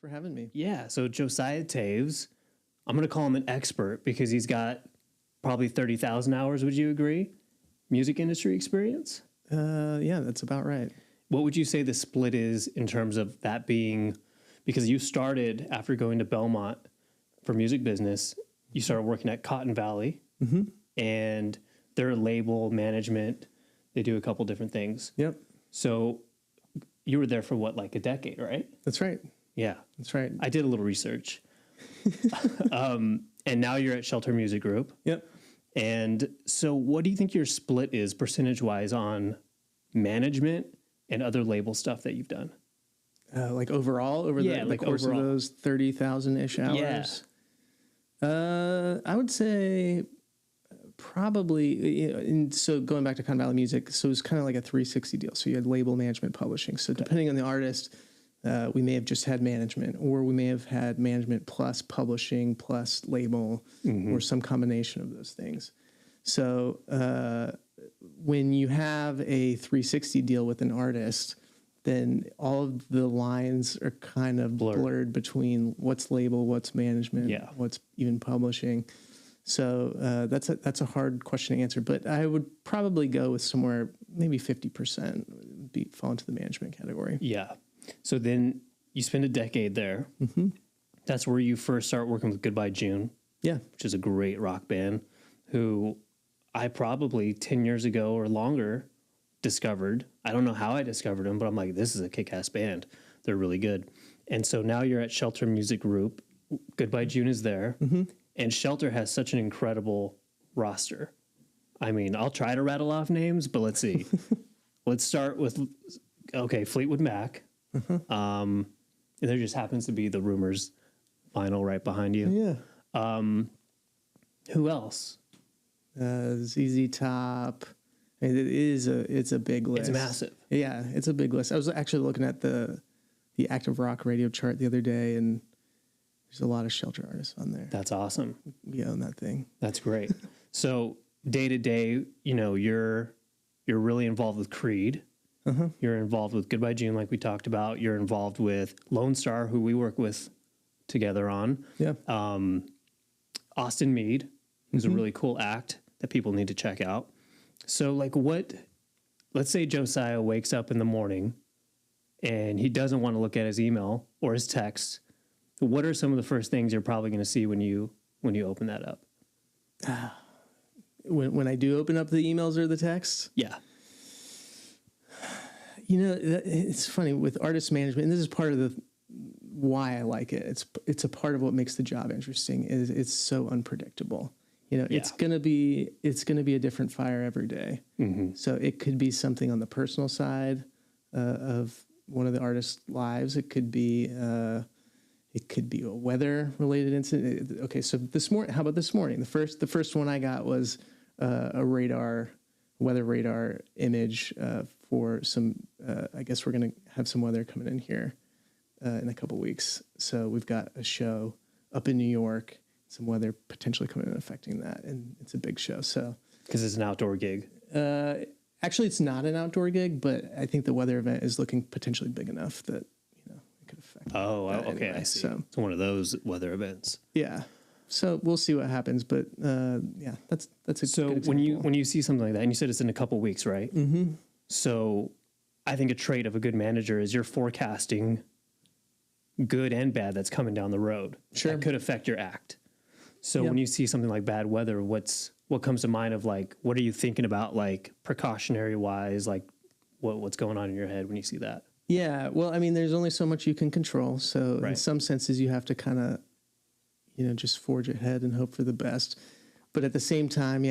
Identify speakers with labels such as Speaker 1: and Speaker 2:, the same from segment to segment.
Speaker 1: for having me.
Speaker 2: Yeah, so Josiah Toews, I'm going to call him an expert because he's got probably 30,000 hours, would you agree? Music industry experience?
Speaker 1: Yeah, that's about right.
Speaker 2: What would you say the split is in terms of that being, because you started after going to Belmont for music business, you started working at Cotton Valley, and their label management, they do a couple different things.
Speaker 1: Yep,
Speaker 2: So you were there for what, like a decade, right?
Speaker 1: that's right.
Speaker 2: Yeah.
Speaker 1: That's right.
Speaker 2: I did a little research. And now you're at Shelter Music Group.
Speaker 1: Yep.
Speaker 2: And so what do you think your split is percentage-wise on management and other label stuff that you've done?
Speaker 1: Like overall, over the course of those 30,000-ish hours? Yeah. I would say probably, and so going back to Cotton Valley Music, so it was kind of like a 360 deal. So you had label management publishing. So depending on the artist, we may have just had management, or we may have had management plus publishing plus label, or some combination of those things. So when you have a 360 deal with an artist, then all of the lines are kind of blurred between what's label, what's management, what's even publishing. So that's a hard question to answer, but I would probably go with somewhere maybe 50% fall into the management category.
Speaker 2: Yeah. So then you spend a decade there. That's where you first start working with Goodbye June.
Speaker 1: Yeah.
Speaker 2: Which is a great rock band who I probably 10 years ago or longer discovered. I don't know how I discovered them, but I'm like, this is a kick-ass band. They're really good. And so now you're at Shelter Music Group. Goodbye June is there. And Shelter has such an incredible roster. I mean, I'll try to rattle off names, but let's see. Let's start with, Fleetwood Mac. And there just happens to be the Rumors vinyl right behind you.
Speaker 1: Yeah.
Speaker 2: Who else?
Speaker 1: ZZ Top. I mean, it's a big list.
Speaker 2: It's massive.
Speaker 1: Yeah, it's a big list. I was actually looking at the active rock radio chart the other day, and there's a lot of Shelter artists on there.
Speaker 2: That's awesome.
Speaker 1: We own that thing.
Speaker 2: That's great. So day to day, you're really involved with Creed. You're involved with Goodbye June, like we talked about. You're involved with Lone Star, who we work with together on.
Speaker 1: Yeah.
Speaker 2: Austin Mead, who's a really cool act that people need to check out. So, let's say Josiah wakes up in the morning and he doesn't want to look at his email or his text. What are some of the first things you're probably going to see when you open that up?
Speaker 1: When I do open up the emails or the texts?
Speaker 2: Yeah.
Speaker 1: It's funny with artist management, and this is part of why I like it. It's a part of what makes the job interesting. Is it's so unpredictable. It's gonna be a different fire every day. So it could be something on the personal side of one of the artist's lives. It could be a weather related incident. Okay, so how about this morning? The first one I got was a weather radar image for some, I guess we're going to have some weather coming in here in a couple weeks. So we've got a show up in New York, some weather potentially coming in and affecting that. And it's a big show. So
Speaker 2: because it's an outdoor gig.
Speaker 1: Actually, it's not an outdoor gig, but I think the weather event is looking potentially big enough that, it could affect.
Speaker 2: Oh, okay. Anyway. I see. So it's one of those weather events.
Speaker 1: Yeah. So we'll see what happens, but that's a good example.
Speaker 2: when you see something like that, and you said it's in a couple weeks, right? So I think a trait of a good manager is you're forecasting good and bad that's coming down the road.
Speaker 1: Sure.
Speaker 2: That could affect your act. So when you see something like bad weather, what comes to mind of what are you thinking about precautionary wise, what's going on in your head when you see that?
Speaker 1: Yeah, well, I mean, there's only so much you can control. So in some senses, you have to kind of, just forge ahead and hope for the best. But at the same time,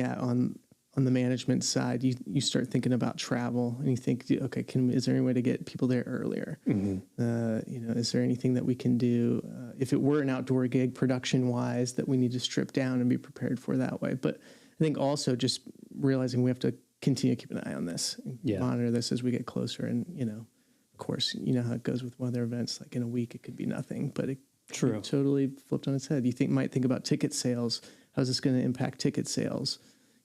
Speaker 1: on the management side, you start thinking about travel, and you think, okay, is there any way to get people there earlier? Is there anything that we can do if it were an outdoor gig, production wise, that we need to strip down and be prepared for that way? But I think also just realizing we have to continue to keep an eye on this, and monitor this as we get closer, and of course, how it goes with weather events. Like in a week, it could be nothing, but it totally flipped on its head. You might think about ticket sales. How's this going to impact ticket sales?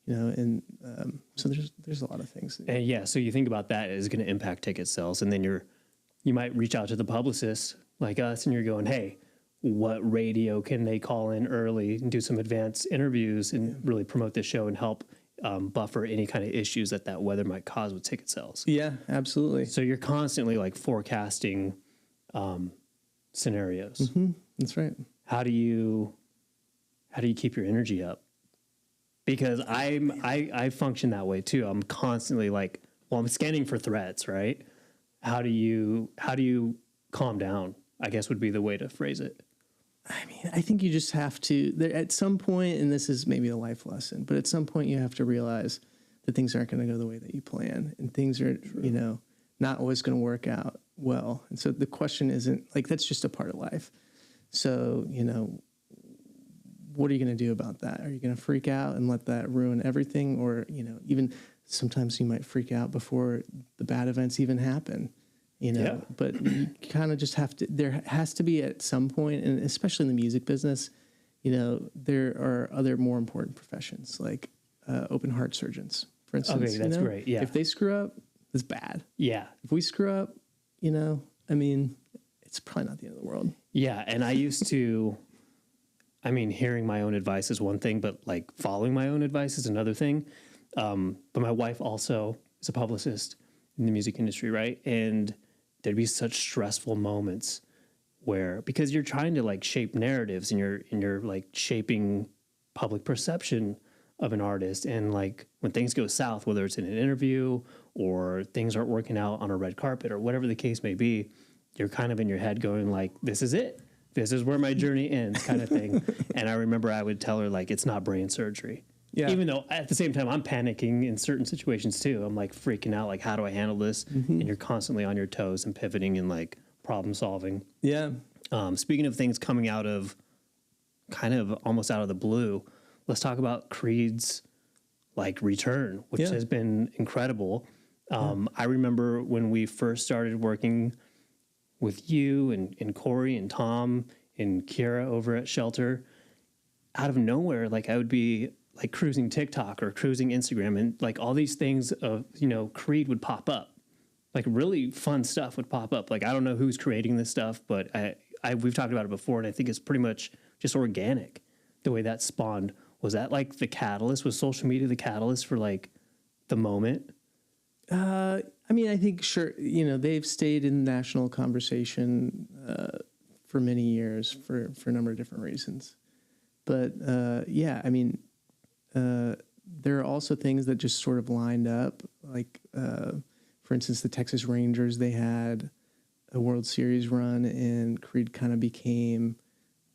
Speaker 1: So there's a lot of things.
Speaker 2: And so you think about that is going to impact ticket sales, and then you might reach out to the publicist like us, and you're going, hey, what radio can they call in early and do some advanced interviews and really promote the show and help buffer any kind of issues that weather might cause with ticket sales.
Speaker 1: Yeah, absolutely.
Speaker 2: So you're constantly like forecasting scenarios.
Speaker 1: Mm-hmm. That's right.
Speaker 2: How do you keep your energy up? Because I function that way too. I'm constantly like, well, I'm scanning for threats, right? How do you calm down, I guess would be the way to phrase it.
Speaker 1: I mean, I think you just have to, at some point, and this is maybe a life lesson, but at some point you have to realize that things aren't going to go the way that you plan, and things are, not always going to work out well. And so the question isn't, like, that's just a part of life. So, what are you going to do about that? Are you going to freak out and let that ruin everything? Or, even sometimes you might freak out before the bad events even happen. But you kind of just have to, there has to be at some point, and especially in the music business, there are other more important professions like open heart surgeons, for instance.
Speaker 2: Okay, that's great. Yeah.
Speaker 1: If they screw up, it's bad.
Speaker 2: Yeah.
Speaker 1: If we screw up, it's probably not the end of the world.
Speaker 2: Yeah. And I used to, hearing my own advice is one thing, but like following my own advice is another thing. But my wife also is a publicist in the music industry, right? And there'd be such stressful moments where, because you're trying to like shape narratives and you're like shaping public perception of an artist. And like when things go south, whether it's in an interview or things aren't working out on a red carpet or whatever the case may be, you're kind of in your head going like, this is it. This is where my journey ends kind of thing. And I remember I would tell her like, it's not brain surgery. Yeah. Even though at the same time I'm panicking in certain situations too. I'm like freaking out, like, how do I handle this? Mm-hmm. And you're constantly on your toes and pivoting and like problem solving.
Speaker 1: Yeah.
Speaker 2: Speaking of things coming out of kind of almost out of the blue, let's talk about Creed's like return, which has been incredible. I remember when we first started working with you and Corey and Tom and Kiera over at Shelter, out of nowhere, like I would be like cruising TikTok or cruising Instagram, and like all these things of, Creed would pop up. Like really fun stuff would pop up. Like, I don't know who's creating this stuff, but we've talked about it before, and I think it's pretty much just organic the way that spawned. Was that like the catalyst? Was social media the catalyst for like the moment?
Speaker 1: I think sure, they've stayed in national conversation for many years for a number of different reasons. But there are also things that just sort of lined up. Like, for instance, the Texas Rangers, they had a World Series run, and Creed kind of became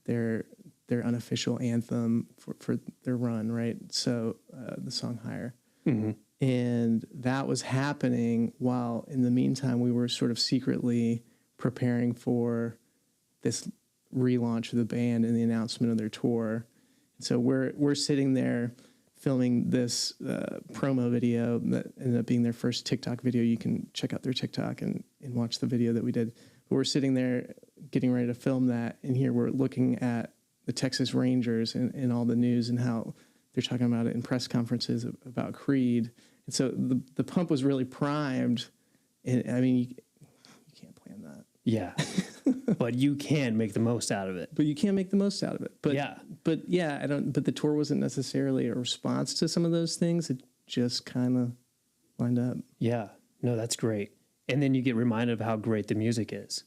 Speaker 1: their unofficial anthem for their run, right? So the song Higher. Mm-hmm. And that was happening while in the meantime we were sort of secretly preparing for this relaunch of the band and the announcement of their tour. And so we're sitting there filming this promo video that ended up being their first TikTok video. You can check out their TikTok and watch the video that we did. But we're sitting there getting ready to film that, and here we're looking at the Texas Rangers and all the news and how they're talking about it in press conferences about Creed. And so the pump was really primed. And you can't plan that.
Speaker 2: Yeah. But you can make the most out of it.
Speaker 1: But the tour wasn't necessarily a response to some of those things. It just kind of lined up.
Speaker 2: Yeah. No, that's great. And then you get reminded of how great the music is.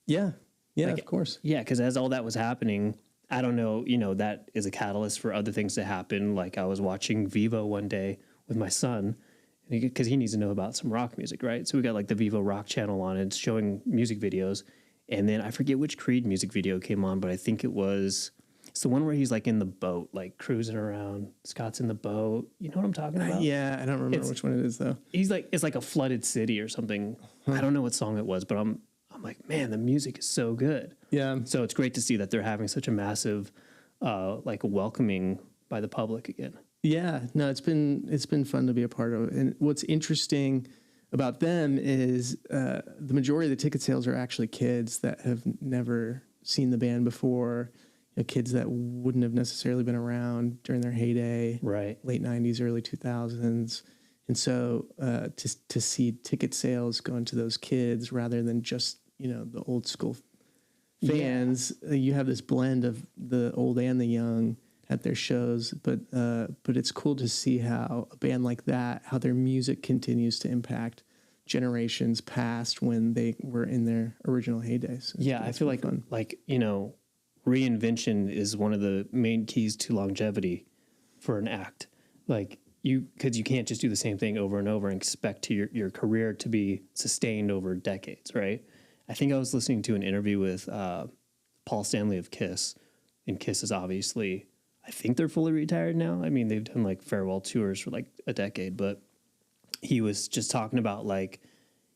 Speaker 1: Yeah. Yeah, of course.
Speaker 2: Yeah, because as all that was happening, I don't know, that is a catalyst for other things to happen. Like I was watching Vivo one day with my son, because he needs to know about some rock music, right? So we got like the Vivo Rock channel on, and it's showing music videos. And then I forget which Creed music video came on, but I think it's the one where he's like in the boat, like cruising around. Scott's in the boat. You know what I'm talking about?
Speaker 1: Yeah, I don't remember which one it is though.
Speaker 2: He's like, it's like a flooded city or something. I don't know what song it was, but I'm like, man, the music is so good.
Speaker 1: Yeah.
Speaker 2: So it's great to see that they're having such a massive, like welcoming by the public again.
Speaker 1: Yeah, no, it's been fun to be a part of. And what's interesting about them is the majority of the ticket sales are actually kids that have never seen the band before, kids that wouldn't have necessarily been around during their heyday,
Speaker 2: right?
Speaker 1: Late 90s, early 2000s. And so to see ticket sales go into those kids rather than just, the old school fans, you have this blend of the old and the young at their shows, but it's cool to see how a band like that, how their music continues to impact generations past when they were in their original heydays.
Speaker 2: I feel like
Speaker 1: fun.
Speaker 2: Reinvention is one of the main keys to longevity for an act. Like because you can't just do the same thing over and over and expect your career to be sustained over decades, right? I think I was listening to an interview with Paul Stanley of Kiss, and Kiss is obviously, I think they're fully retired now. I mean, they've done like farewell tours for like a decade, but he was just talking about like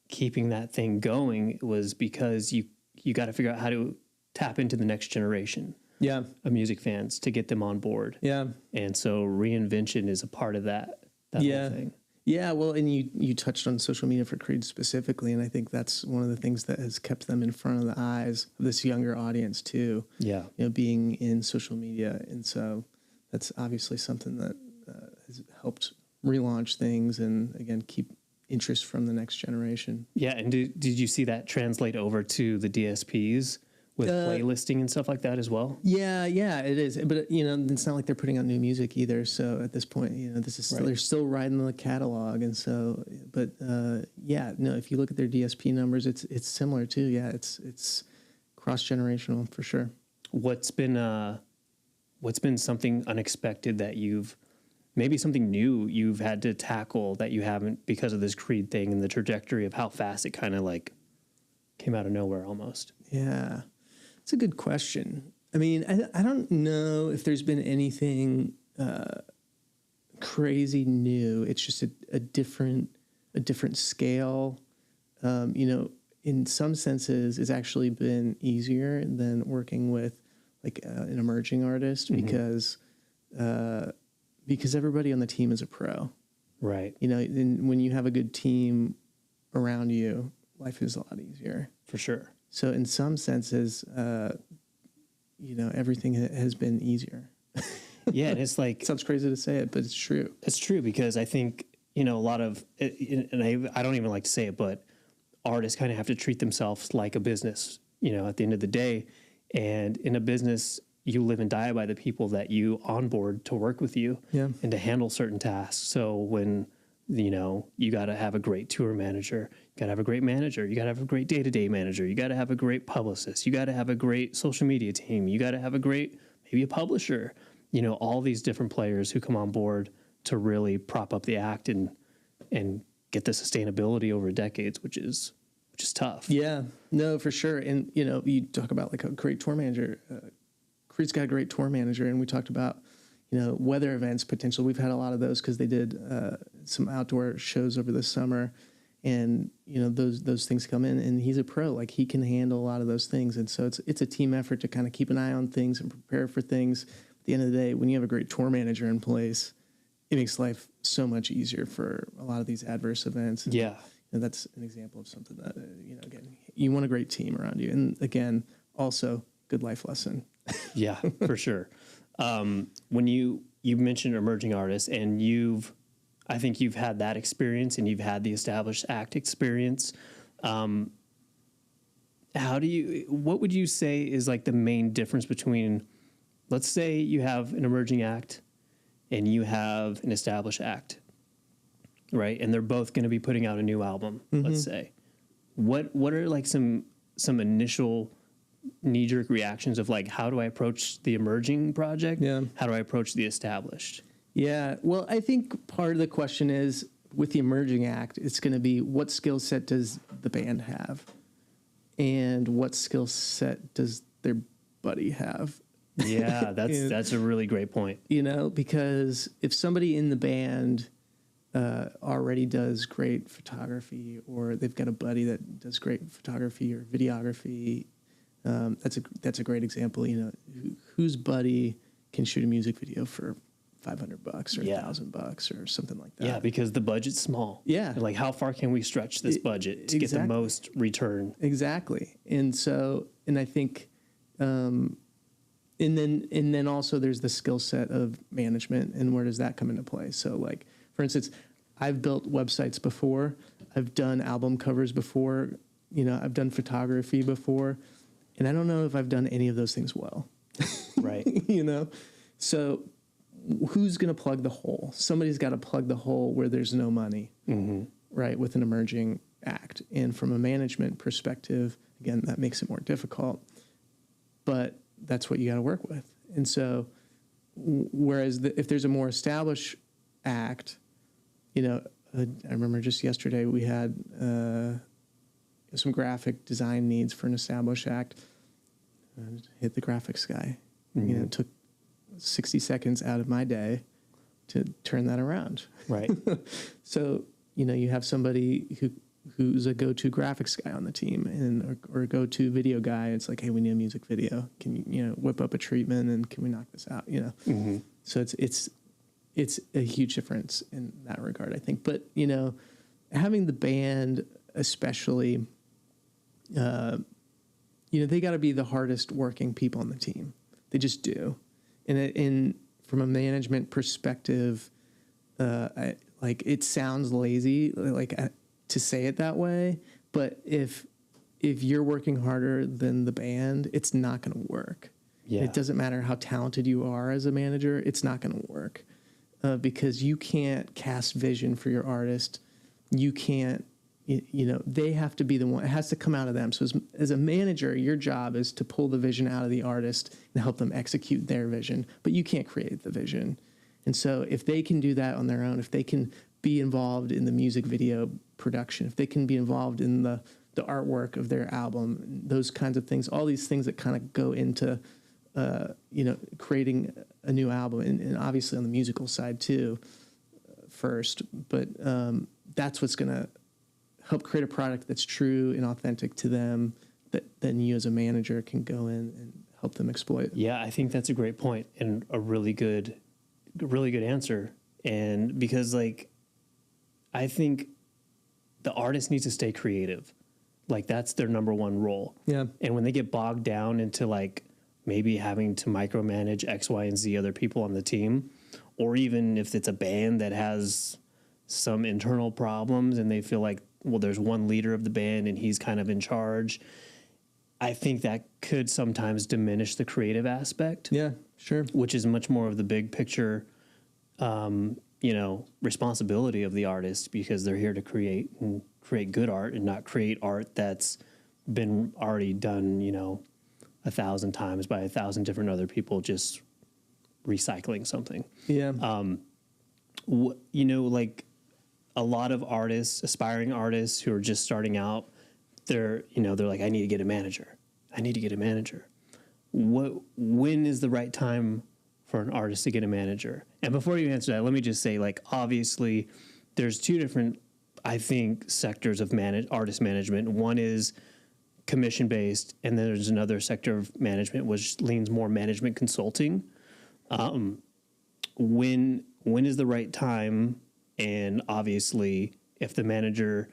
Speaker 2: keeping that thing going was because you got to figure out how to tap into the next generation of music fans to get them on board. Yeah. And so reinvention is a part of that whole thing.
Speaker 1: Yeah, well, and you touched on social media for Creed specifically, and I think that's one of the things that has kept them in front of the eyes of this younger audience too. Yeah, being in social media, and so that's obviously something that has helped relaunch things and again keep interest from the next generation.
Speaker 2: Yeah, and did you see that translate over to the DSPs? With playlisting and stuff like that as well?
Speaker 1: Yeah, it is. But, it's not like they're putting out new music either. So at this point, this is still, they're still riding the catalog. And so, but if you look at their DSP numbers, it's similar too. Yeah, it's cross-generational for sure.
Speaker 2: What's been something unexpected that maybe something new you've had to tackle that you haven't because of this Creed thing and the trajectory of how fast it kind of like came out of nowhere almost?
Speaker 1: Yeah. It's a good question. I mean, I don't know if there's been anything crazy new. It's just a different scale. In some senses, it's actually been easier than working with like an emerging artist because everybody on the team is a pro. Right. And when you have a good team around you, life is a lot easier.
Speaker 2: For sure.
Speaker 1: So in some senses, everything has been easier.
Speaker 2: Yeah, and it's like...
Speaker 1: Sounds crazy to say it, but it's true.
Speaker 2: It's true because I think, a lot of... And I don't even like to say it, but artists kind of have to treat themselves like a business, at the end of the day. And in a business, you live and die by the people that you onboard to work with you and to handle certain tasks. So when... you got to have a great tour manager. You got to have a great manager. You got to have a great day-to-day manager. You got to have a great publicist. You got to have a great social media team. You got to have maybe a publisher. All these different players who come on board to really prop up the act and get the sustainability over decades, which is tough.
Speaker 1: Yeah, no, for sure. And you talk about like a great tour manager. Creed's got a great tour manager, and we talked about. Weather events potential. We've had a lot of those because they did some outdoor shows over the summer, and those things come in. And he's a pro; like he can handle a lot of those things. And so it's a team effort to kind of keep an eye on things and prepare for things. At the end of the day, when you have a great tour manager in place, it makes life so much easier for a lot of these adverse events. And, that's an example of something that again, you want a great team around you, and again, also good life lesson.
Speaker 2: Yeah, for sure. When you mentioned emerging artists, and I think you've had that experience, and you've had the established act experience. What would you say is like the main difference between, let's say you have an emerging act and you have an established act, right? And they're both going to be putting out a new album, let's say. What are like some initial knee-jerk reactions of like, how do I approach the emerging project? Yeah. How do I approach the established?
Speaker 1: Yeah. Well, I think part of the question is with the emerging act, it's going to be what skill set does the band have? And what skill set does their buddy have?
Speaker 2: Yeah, that's a really great point.
Speaker 1: Because if somebody in the band already does great photography, or they've got a buddy that does great photography or videography, that's a great example. Whose buddy can shoot a music video for $500 or $1,000 or something like that.
Speaker 2: Yeah, because the budget's small. Yeah, like how far can we stretch this budget to get the most return?
Speaker 1: Exactly. And so, and I think, and then also there's the skill set of management, and where does that come into play? So, like for instance, I've built websites before. I've done album covers before. I've done photography before. And I don't know if I've done any of those things well.
Speaker 2: Right.
Speaker 1: You know? So who's going to plug the hole? Somebody's got to plug the hole where there's no money, right, with an emerging act. And from a management perspective, again, that makes it more difficult. But that's what you got to work with. And so, whereas if there's a more established act, you know, I remember just yesterday we had some graphic design needs for an established act. Hit the graphics guy. You know, it took 60 seconds out of my day to turn that around.
Speaker 2: Right.
Speaker 1: So, you know, you have somebody who's a go-to graphics guy on the team or a go-to video guy. It's like, hey, we need a music video. Can you know, whip up a treatment and can we knock this out? You know? So it's a huge difference in that regard, I think. But, you know, having the band especially, you know, they got to be the hardest working people on the team. They just do. And from a management perspective, like it sounds lazy, to say it that way. But if you're working harder than the band, it's not going to work. Yeah. It doesn't matter how talented you are as a manager; it's not going to work because you can't cast vision for your artist. You can't. You know, they have to be the one. It has to come out of them. So as a manager, your job is to pull the vision out of the artist and help them execute their vision. But you can't create the vision. And so if they can do that on their own, if they can be involved in the music video production, if they can be involved in the artwork of their album, those kinds of things, all these things that kind of go into, you know, creating a new album, and obviously on the musical side too, first. But that's what's going to help create a product that's true and authentic to them that then you as a manager can go in and help them exploit.
Speaker 2: Yeah, I think that's a great point and a really good answer. And because like, I think the artist needs to stay creative. Like that's their number one role.
Speaker 1: Yeah.
Speaker 2: And when they get bogged down into like maybe having to micromanage X, Y, and Z other people on the team, or even if it's a band that has some internal problems and they feel like, well, there's one leader of the band and he's kind of in charge, I think that could sometimes diminish the creative aspect.
Speaker 1: Yeah, sure.
Speaker 2: Which is much more of the big picture, you know, responsibility of the artist, because they're here to create good art and not create art that's been already done, you know, 1,000 times by 1,000 different other people, just recycling something.
Speaker 1: Yeah.
Speaker 2: You know, like a lot of artists, aspiring artists who are just starting out, they're like, I need to get a manager. When is the right time for an artist to get a manager? And before you answer that, let me just say, like, obviously there's two different, I think, sectors of artist management. One is commission based, and then there's another sector of management which leans more management consulting. When is the right time? And obviously, if the manager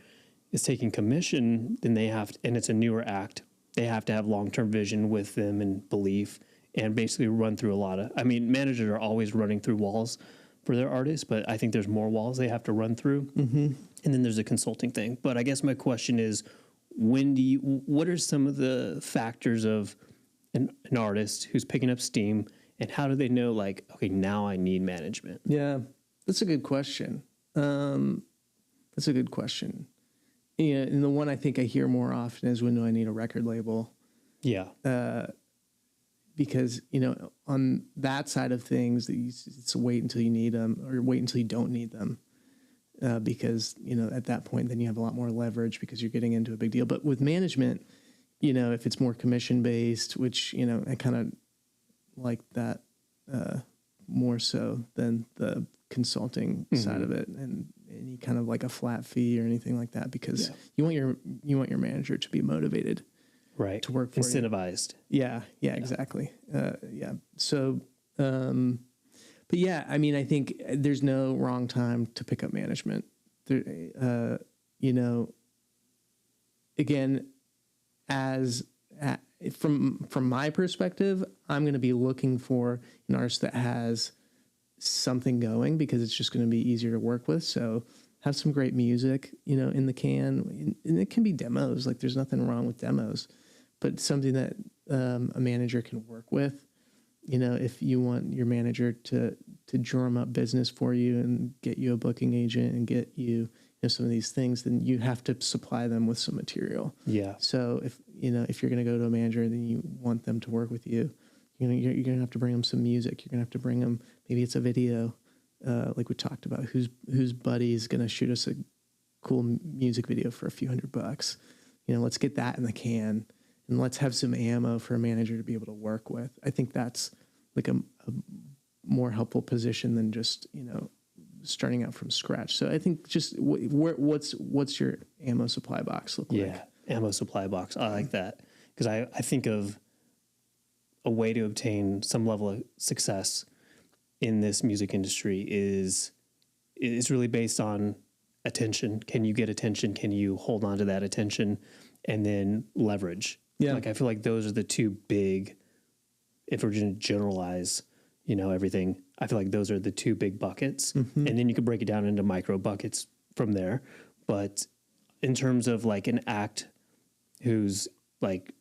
Speaker 2: is taking commission, then they have to, and it's a newer act, they have to have long-term vision with them and belief, and basically run through a lot of, I mean, managers are always running through walls for their artists, but I think there's more walls they have to run through. And then there's a consulting thing. But I guess my question is, what are some of the factors of an artist who's picking up steam, and how do they know, like, okay, now I need management?
Speaker 1: Yeah, that's a good question. That's a good question. Yeah, and the one I think I hear more often is, when do I need a record label?
Speaker 2: Yeah.
Speaker 1: Because, you know, on that side of things, it's wait until you need them, or wait until you don't need them. Because, you know, at that point, then you have a lot more leverage because you're getting into a big deal. But with management, you know, if it's more commission based, which, you know, I kind of like that more so than the consulting side of it, and any kind of like a flat fee or anything like that, because you want your manager to be motivated,
Speaker 2: right,
Speaker 1: to work for
Speaker 2: incentivized.
Speaker 1: Yeah, exactly. So, but yeah, I mean, I think there's no wrong time to pick up management. There, you know, again, from my perspective, I'm going to be looking for an artist that has something going, because it's just going to be easier to work with. So have some great music, you know, in the can, and it can be demos. Like, there's nothing wrong with demos, but something that a manager can work with. You know, if you want your manager to drum up business for you and get you a booking agent and get you, some of these things, then you have to supply them with some material.
Speaker 2: Yeah.
Speaker 1: So if you're going to go to a manager, then you want them to work with you. You're going to have to bring them some music. You're going to have to bring them, maybe it's a video, like we talked about, whose buddy is going to shoot us a cool music video for a few $100. Let's get that in the can, and let's have some ammo for a manager to be able to work with. I think that's like a more helpful position than just, starting out from scratch. So I think just what's your ammo supply box look like?
Speaker 2: Yeah, ammo supply box. I like that, because I think of a way to obtain some level of success in this music industry is really based on attention. Can you get attention? Can you hold on to that attention? And then leverage.
Speaker 1: Yeah.
Speaker 2: Like, I feel like those are the two big, if we're going to generalize, everything, I feel like those are the two big buckets. Mm-hmm. And then you could break it down into micro buckets from there. But in terms of like an act who's like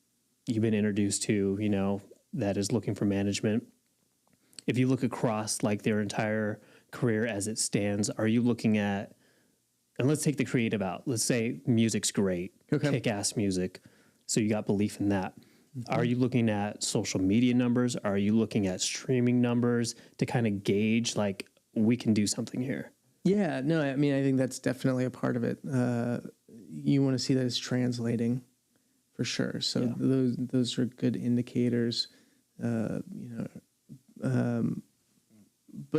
Speaker 2: you've been introduced to, that is looking for management, if you look across like their entire career as it stands, are you looking at, and let's take the creative out. Let's say music's great, kick-ass music. So you got belief in that. Mm-hmm. Are you looking at social media numbers? Are you looking at streaming numbers to kind of gauge, like, we can do something here?
Speaker 1: Yeah, no, I mean, I think that's definitely a part of it. You want to see that it's translating for sure. So yeah. Those are good indicators, but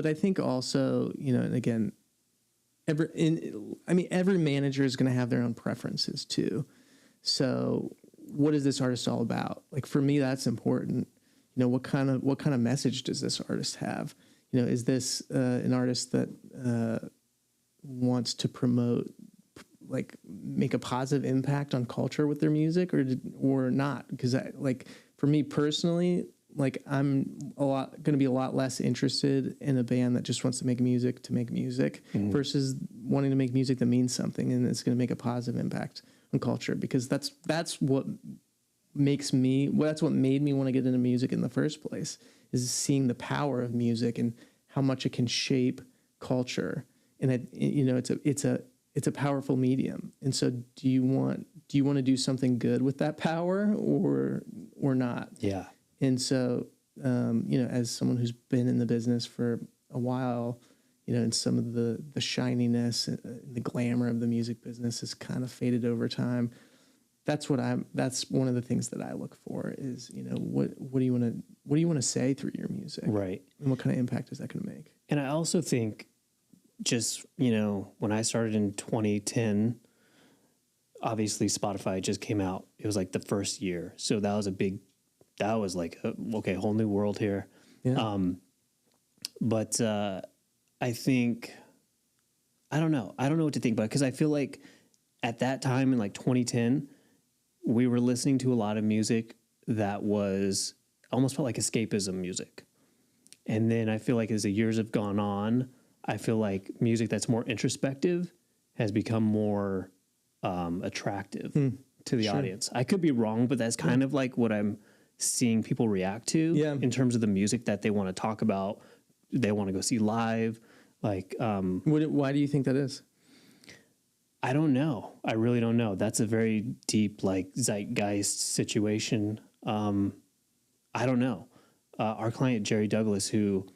Speaker 1: I think also, and again, every manager is going to have their own preferences too. So what is this artist all about? Like, for me, that's important. What kind of message does this artist have? Is this an artist that wants to promote, like, make a positive impact on culture with their music, or not? Because for me personally, like, I'm going to be a lot less interested in a band that just wants to make music mm-hmm. versus wanting to make music that means something and it's going to make a positive impact on culture, because that's what made me want to get into music in the first place, is seeing the power of music and how much it can shape culture. And it's a powerful medium. And so do you want to do something good with that power or not?
Speaker 2: Yeah.
Speaker 1: And so, as someone who's been in the business for a while, and some of the shininess and the glamour of the music business has kind of faded over time. That's one of the things that I look for is, what do you want to say through your music?
Speaker 2: Right.
Speaker 1: And what kind of impact is that going to make?
Speaker 2: And I also think just, when I started in 2010, obviously Spotify just came out. It was like the first year. So that was like, okay, whole new world here.
Speaker 1: Yeah.
Speaker 2: But I think, I don't know what to think about, because I feel like at that time in like 2010, we were listening to a lot of music that was almost felt like escapism music. And then I feel like as the years have gone on, I feel like music that's more introspective has become more attractive to the audience. I could be wrong, but that's kind of like what I'm seeing people react to in terms of the music that they want to talk about. They want to go see live. Like,
Speaker 1: why do you think that is?
Speaker 2: I don't know. I really don't know. That's a very deep, like, zeitgeist situation. I don't know. Our client, Jerry Douglas, who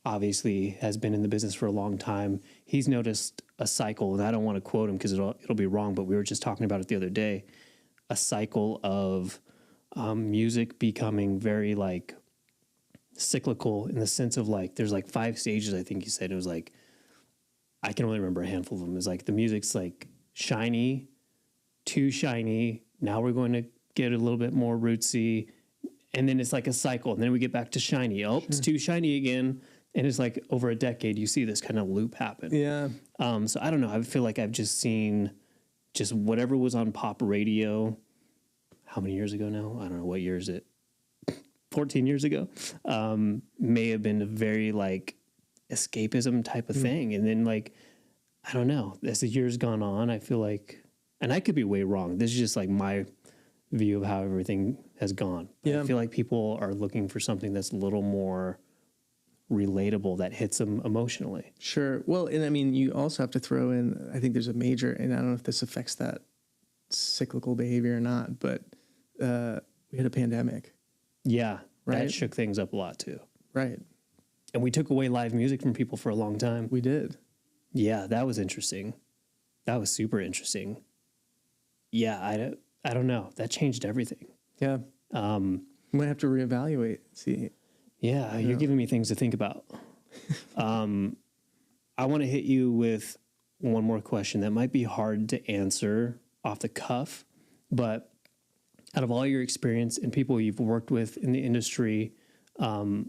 Speaker 2: obviously has been in the business for a long time, he's noticed a cycle, and I don't want to quote him because it'll be wrong, but we were just talking about it the other day, a cycle of music becoming very, like, cyclical, in the sense of, like, there's like 5 stages, I think he said. It was like, I can only remember a handful of them. It's like the music's like shiny, too shiny. Now we're going to get a little bit more rootsy. And then it's like a cycle. And then we get back to shiny. Oh, it's too shiny again. And it's like over a decade, you see this kind of loop happen.
Speaker 1: Yeah.
Speaker 2: So I don't know. I feel like I've just seen just whatever was on pop radio. How many years ago now? I don't know. What year is it? 14 years ago. May have been a very, like, escapism type of thing. And then, like, I don't know, as the years gone on, I feel like, and I could be way wrong, this is just like my view of how everything has gone.
Speaker 1: Yeah.
Speaker 2: I feel like people are looking for something that's a little more relatable, that hits them emotionally.
Speaker 1: Sure. Well, and I mean, you also have to throw in, I think there's a major, and I don't know if this affects that cyclical behavior or not, but we had a pandemic.
Speaker 2: Yeah.
Speaker 1: Right.
Speaker 2: That shook things up a lot too.
Speaker 1: Right.
Speaker 2: And we took away live music from people for a long time.
Speaker 1: We did.
Speaker 2: Yeah, that was interesting. That was super interesting. Yeah, I don't know. That changed everything.
Speaker 1: Yeah. We might have to reevaluate. See.
Speaker 2: Yeah, you're giving me things to think about. I want to hit you with one more question that might be hard to answer off the cuff, but out of all your experience and people you've worked with in the industry, and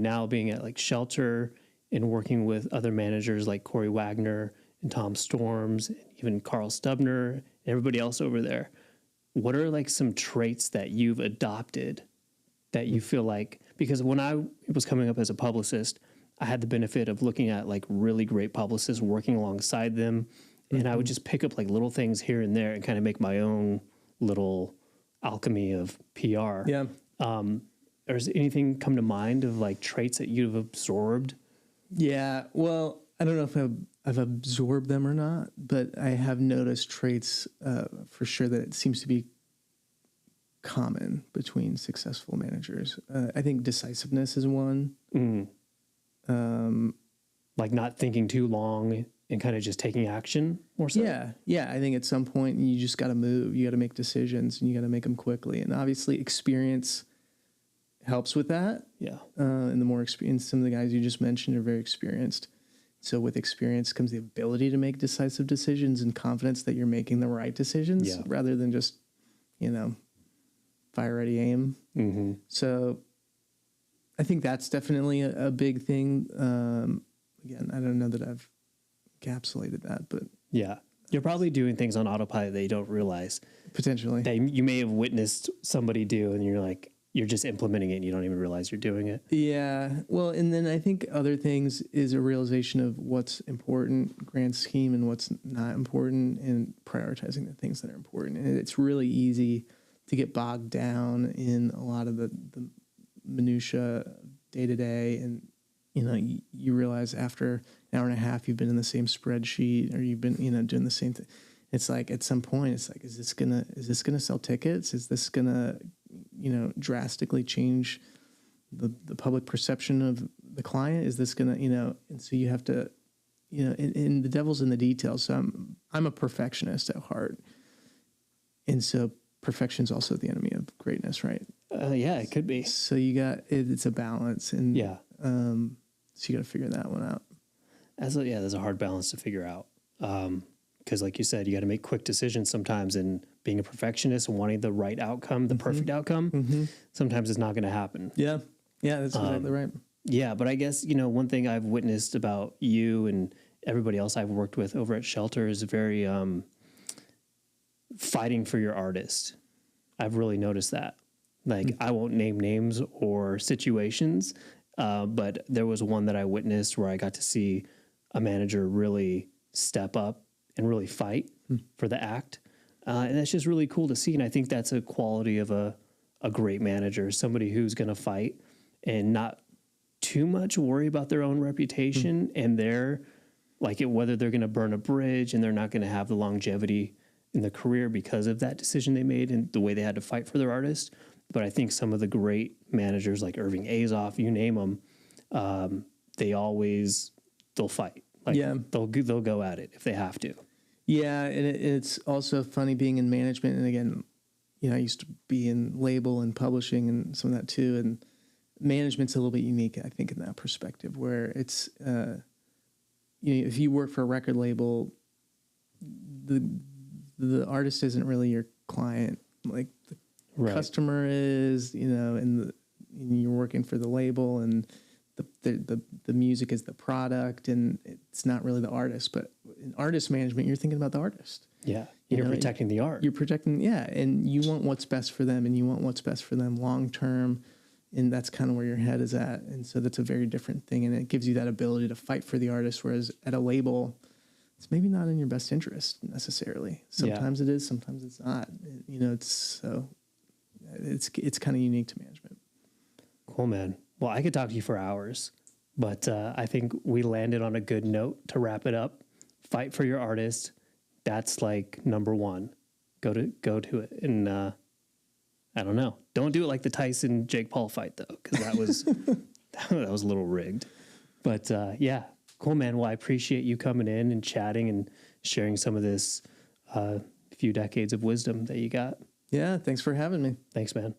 Speaker 2: now being at like Shelter and working with other managers like Corey Wagner and Tom Storms, and even Carl Stubner, and everybody else over there, what are like some traits that you've adopted that you feel like, because when I was coming up as a publicist, I had the benefit of looking at like really great publicists, working alongside them. And I would just pick up like little things here and there and kind of make my own little alchemy of PR.
Speaker 1: Yeah.
Speaker 2: Does anything come to mind of like traits that you've absorbed?
Speaker 1: Yeah. Well, I don't know if I've absorbed them or not, but I have noticed traits for sure that it seems to be common between successful managers. I think decisiveness is one.
Speaker 2: Like not thinking too long and kind of just taking action more so?
Speaker 1: Yeah. I think at some point you just got to move. You got to make decisions and you got to make them quickly. And obviously experience helps with that.
Speaker 2: Yeah.
Speaker 1: And the more experienced, some of the guys you just mentioned are very experienced. So with experience comes the ability to make decisive decisions and confidence that you're making the right decisions rather than just, fire, ready, aim. Mm-hmm. So I think that's definitely a big thing. Again, I don't know that I've encapsulated that, but
Speaker 2: yeah, you're probably doing things on autopilot that you don't realize.
Speaker 1: Potentially.
Speaker 2: That you may have witnessed somebody do, and you're just implementing it and you don't even realize you're doing it.
Speaker 1: Yeah. Well, and then I think other things is a realization of what's important, grand scheme, and what's not important, and prioritizing the things that are important. And it's really easy to get bogged down in a lot of the minutia day to day. And, you realize after an hour and a half, you've been in the same spreadsheet or you've been, doing the same thing. It's like, at some point, it's like, is this gonna sell tickets? Is this gonna, drastically change the public perception of the client? Is this gonna, and so you have to, and the devil's in the details. So I'm a perfectionist at heart. And so perfection is also the enemy of greatness, right?
Speaker 2: Yeah, it could be.
Speaker 1: So it's a balance, and so you got to figure that one out.
Speaker 2: There's a hard balance to figure out. Because like you said, you got to make quick decisions sometimes, and being a perfectionist and wanting the right outcome, the perfect outcome, sometimes it's not going to happen.
Speaker 1: Yeah, that's exactly right.
Speaker 2: Yeah, but I guess, one thing I've witnessed about you and everybody else I've worked with over at Shelter is very fighting for your artist. I've really noticed that. Like, I won't name names or situations, but there was one that I witnessed where I got to see a manager really step up and really fight for the act. And that's just really cool to see. And I think that's a quality of a great manager, somebody who's going to fight and not too much worry about their own reputation and whether they're going to burn a bridge and they're not going to have the longevity in the career because of that decision they made and the way they had to fight for their artist. But I think some of the great managers like Irving Azoff, you name them, they'll fight. They'll go at it if they have to.
Speaker 1: Yeah, and it's also funny being in management. And again, I used to be in label and publishing and some of that too. And management's a little bit unique, I think, in that perspective, where it's, if you work for a record label, the artist isn't really your client. Like the customer is, and you're working for the label, and the music is the product, and it's not really the artist. But in artist management, you're thinking about the artist.
Speaker 2: Yeah, you're protecting the art.
Speaker 1: You're protecting, and you want what's best for them, and you want what's best for them long term, and that's kind of where your head is at. And so that's a very different thing, and it gives you that ability to fight for the artist. Whereas at a label, it's maybe not in your best interest necessarily. Sometimes it is, sometimes it's not. It's so. it's kind of unique to management.
Speaker 2: Cool, man. Well, I could talk to you for hours, but I think we landed on a good note to wrap it up. Fight for your artist. That's like number one. Go to it. And I don't know. Don't do it like the Tyson Jake Paul fight though, because that was that was a little rigged. But yeah, cool, man. Well, I appreciate you coming in and chatting and sharing some of this few decades of wisdom that you got.
Speaker 1: Yeah, thanks for having me.
Speaker 2: Thanks, man.